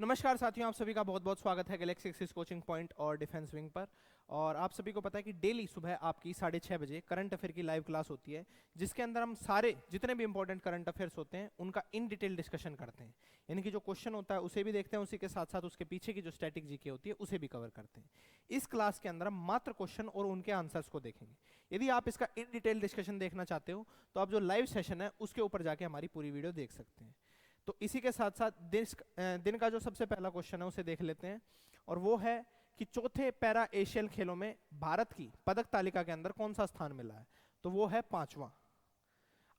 नमस्कार साथियों, आप सभी का बहुत बहुत स्वागत है गैलेक्सी एक्सिस कोचिंग पॉइंट और डिफेंस विंग पर। और आप सभी को पता है कि डेली सुबह आपकी 6:30 बजे करंट अफेयर की लाइव क्लास होती है, जिसके अंदर हम सारे जितने भी इंपॉर्टेंट करंट अफेयर्स होते हैं उनका इन डिटेल डिस्कशन करते हैं। यानी कि जो क्वेश्चन होता है उसे भी देखते हैं, उसी के साथ साथ उसके पीछे की जो स्टैटिक जीके होती है उसे भी कवर करते हैं। इस क्लास के अंदर हम मात्र क्वेश्चन और उनके आंसर्स को देखेंगे। यदि आप इसका इन डिटेल डिस्कशन देखना चाहते हो तो आप जो लाइव सेशन है उसके ऊपर जाके हमारी पूरी वीडियो देख सकते हैं। तो इसी के साथ साथ दिन का जो सबसे पहला क्वेश्चन है उसे देख लेते हैं, और वो है कि चौथे पैरा एशियन खेलों में भारत की पदक तालिका के अंदर कौन सा स्थान मिला है। तो वो है 5वां।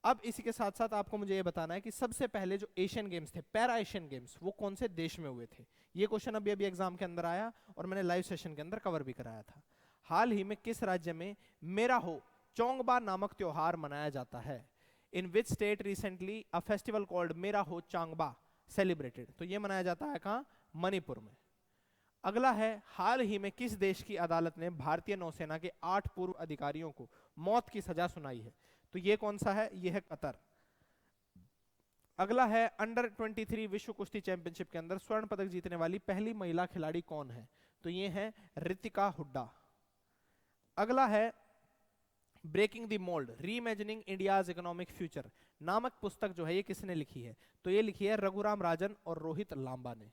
अब इसी के साथ साथ आपको मुझे ये बताना है कि सबसे पहले जो एशियन गेम्स थे, पैरा एशियन गेम्स, वो कौन से देश में हुए थे। ये क्वेश्चन अभी अभी एग्जाम के अंदर आया और मैंने लाइव सेशन के अंदर कवर भी कराया था। हाल ही में किस राज्य में मेरा हो चोंगबा नामक त्योहार मनाया जाता है। In which state recently a festival called Mera Hou चांगबा celebrated. तो ये मनाया जाता है कहां? मणिपुर में। अगला है, हाल ही में किस देश की अदालत ने भारतीय नौसेना के 8 पूर्व अधिकारियों को मौत की सजा सुनाई है। तो ये कौन सा है? ये है कतर। अगला है, अंडर 23 विश्व कुश्ती चैंपियनशिप के अंदर स्वर्ण पदक जीतने वाली पहली महिला खिलाड़ी कौन है। तो ये है रितिका हुड्डा। अगला है, breaking the mould reimagining India's economic future नामक पुस्तक जो है ये किसने लिखी है। तो ये लिखी है रघुराम राजन और रोहित लांबा ने।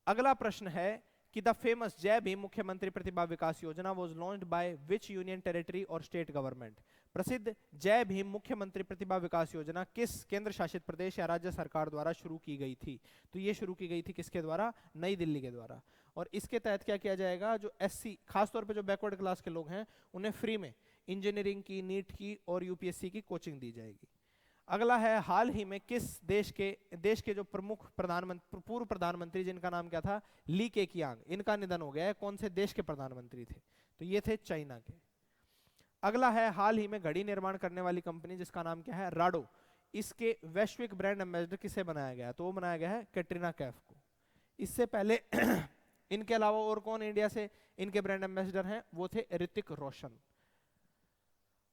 अगला प्रश्न है कि द फेमस जय भीम मुख्यमंत्री प्रतिभा विकास योजना was launched by which union territory और स्टेट गवर्नमेंट। प्रसिद्ध जय भीम मुख्यमंत्री प्रतिभा विकास योजना किस केंद्र शासित प्रदेश या राज्य सरकार द्वारा शुरू की गई थी। तो ये शुरू की गई थी किसके द्वारा? नई दिल्ली के द्वारा। और इसके तहत क्या किया जाएगा, जो एससी खासतौर पर जो बैकवर्ड क्लास के लोग हैं उन्हें फ्री में इंजीनियरिंग की, नीट की और यूपीएससी की कोचिंग दी जाएगी। अगला है, हाल ही में किस देश के जो प्रमुख प्रधानमंत्री, पूर्व प्रधानमंत्री जिनका नाम क्या था, ली केकियांग, इनका निधन हो गया है। कौन से देश के प्रधानमंत्री थे? तो ये थे चाइना के। अगला है, हाल ही में घड़ी निर्माण करने वाली कंपनी जिसका नाम क्या है, राडो, इसके वैश्विक ब्रांड एम्बेसडर किसे बनाया गया? तो वो बनाया गया है कैटरीना कैफ को। इससे पहले इनके अलावा और कौन इंडिया से इनके ब्रांड एम्बेसडर हैं? वो थे ऋतिक रोशन।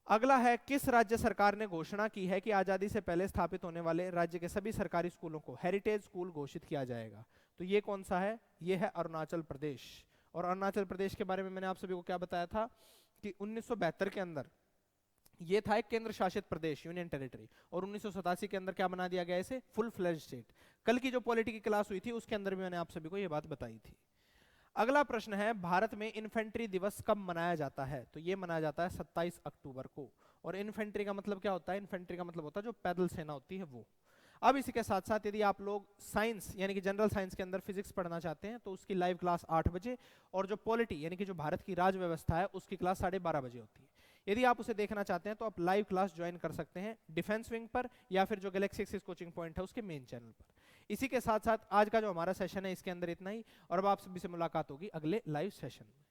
अगला है, किस राज्य सरकार ने घोषणा की है कि आजादी से पहले स्थापित होने वाले राज्य के सभी सरकारी स्कूलों को हेरिटेज स्कूल घोषित किया जाएगा। तो ये कौन सा है? ये है अरुणाचल प्रदेश। और अरुणाचल प्रदेश के बारे में मैंने आप सभी को क्या बताया था कि 1972 के अंदर ये था एक केंद्र शासित प्रदेश, यूनियन टेरिटरी, और 1987 के अंदर क्या बना दिया गया इसे? Full fledge state. कल की जो पॉलिटी की क्लास हुई थी उसके अंदर भी मैंने आप सभी को यह बात बताई थी। अगला प्रश्न है, भारत में इन्फेंट्री दिवस कब मनाया जाता है। तो ये मनाया जाता है 27 अक्टूबर को। और इन्फेंट्री का मतलब क्या होता है? इन्फेंट्री का मतलब होता है जो पैदल सेना होती है वो। अब इसी के साथ साथ यदि आप लोग साइंस यानी कि जनरल साइंस के अंदर फिजिक्स पढ़ना चाहते हैं तो उसकी लाइव क्लास 8 बजे, और जो पॉलिटी यानी कि जो भारत की राज व्यवस्था है उसकी क्लास 12:30 बजे होती है। यदि आप उसे देखना चाहते हैं तो आप लाइव क्लास ज्वाइन कर सकते हैं डिफेंस विंग पर या फिर जो गैलेक्सी एक्सिस कोचिंग पॉइंट है उसके मेन चैनल पर। इसी के साथ साथ आज का जो हमारा सेशन है इसके अंदर इतना ही, और अब आप सभी से मुलाकात होगी अगले लाइव सेशन में।